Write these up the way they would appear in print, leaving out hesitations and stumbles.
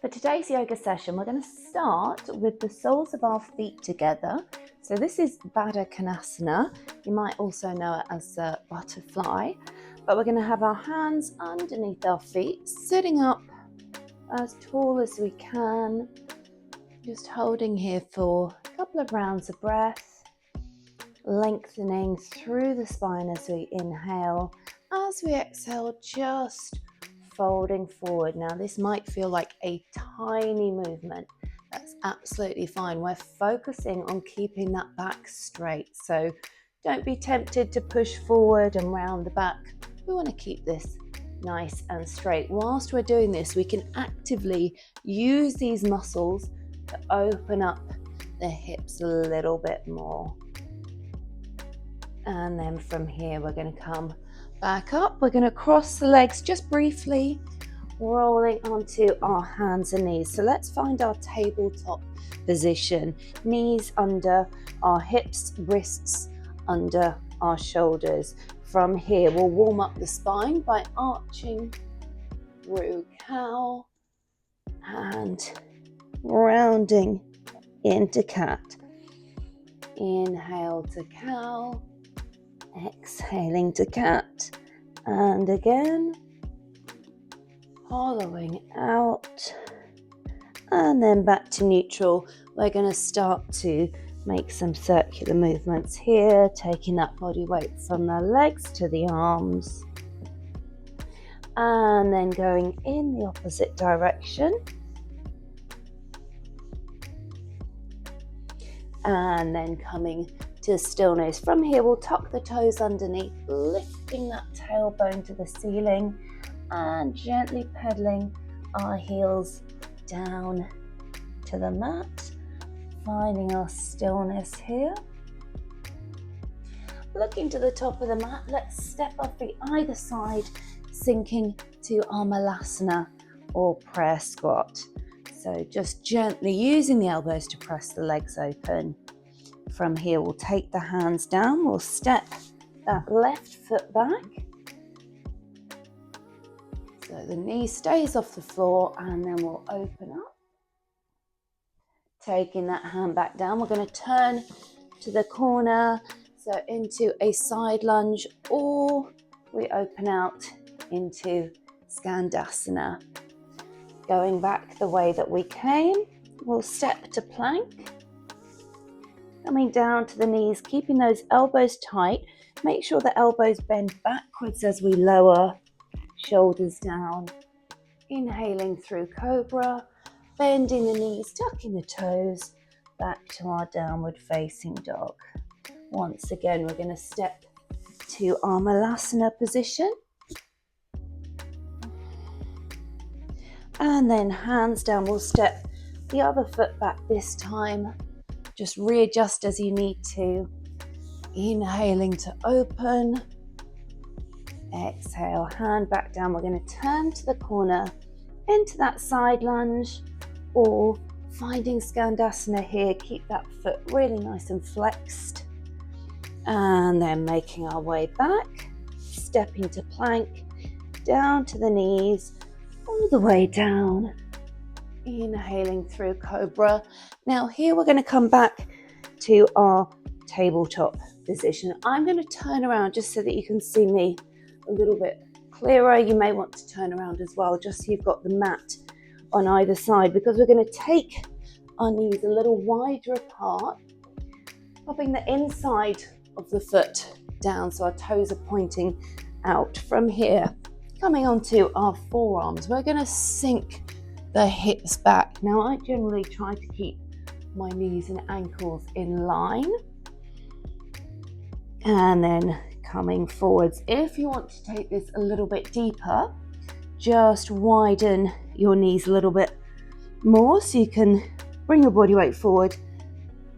For today's yoga session, we're going to start with the soles of our feet together. So this is Baddha Konasana. You might also know it as a butterfly. But we're going to have our hands underneath our feet, sitting up as tall as we can. Just holding here for a couple of rounds of breath. Lengthening through the spine as we inhale. As we exhale, just folding forward. Now this might feel like a tiny movement. That's absolutely fine. We're focusing on keeping that back straight. So don't be tempted to push forward and round the back. We want to keep this nice and straight. Whilst we're doing this, we can actively use these muscles to open up the hips a little bit more. And then from here, we're going to come back up. We're going to cross the legs just briefly, rolling onto our hands and knees. So let's find our tabletop position. Knees under our hips, wrists under our shoulders. From here, we'll warm up the spine by arching through cow and rounding into cat. Inhale to cow. Exhaling to cat, and again, hollowing out, and then back to neutral. We're going to start to make some circular movements here, taking that body weight from the legs to the arms, and then going in the opposite direction, and then coming to stillness. From here, we'll tuck the toes underneath, lifting that tailbone to the ceiling and gently pedaling our heels down to the mat, finding our stillness here. Looking to the top of the mat, let's step our feet either side, sinking to our malasana or prayer squat. So just gently using the elbows to press the legs open. From here, we'll take the hands down, we'll step that left foot back. So the knee stays off the floor, and then we'll open up. Taking that hand back down, we're going to turn to the corner, so into a side lunge, or we open out into Skandasana. Going back the way that we came, we'll step to plank. Coming down to the knees, keeping those elbows tight. Make sure the elbows bend backwards as we lower, shoulders down. Inhaling through cobra, bending the knees, tucking the toes, back to our downward facing dog. Once again, we're going to step to our malasana position. And then hands down, we'll step the other foot back this time. Just readjust as you need to. Inhaling to open. Exhale, hand back down. We're going to turn to the corner into that side lunge, or finding Skandasana here. Keep that foot really nice and flexed. And then making our way back, stepping to plank, down to the knees, all the way down. Inhaling through cobra. Now here we're going to come back to our tabletop position. I'm going to turn around just so that you can see me a little bit clearer. You may want to turn around as well, just so you've got the mat on either side, because we're going to take our knees a little wider apart, popping the inside of the foot down so our toes are pointing out. From here, coming onto our forearms, we're going to sink the hips back. Now I generally try to keep my knees and ankles in line, and then coming forwards. If you want to take this a little bit deeper, just widen your knees a little bit more so you can bring your body weight forward,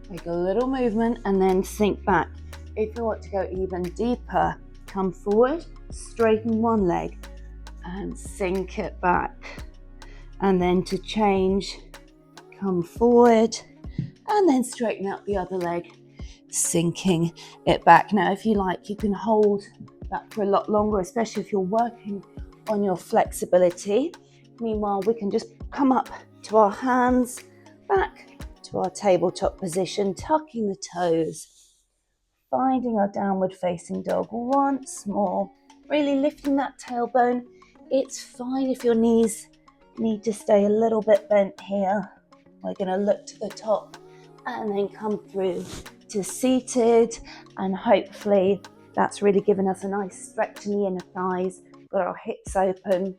make a little movement, and then sink back. If you want to go even deeper, come forward, straighten one leg and sink it back. And then to change, come forward and then straighten out the other leg, sinking it back. Now, if you like, you can hold that for a lot longer, especially if you're working on your flexibility. Meanwhile, we can just come up to our hands, back to our tabletop position, tucking the toes, finding our downward facing dog once more, really lifting that tailbone. It's fine if your knees need to stay a little bit bent here. We're going to look to the top and then come through to seated, and hopefully that's really given us a nice stretch in the inner thighs, got our hips open,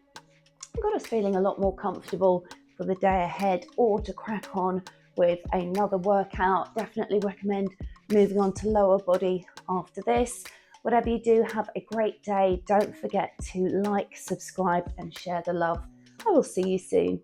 got us feeling a lot more comfortable for the day ahead or to crack on with another workout. Definitely recommend moving on to lower body after this. Whatever you do, have a great day. Don't forget to like, subscribe and share the love. I will see you soon.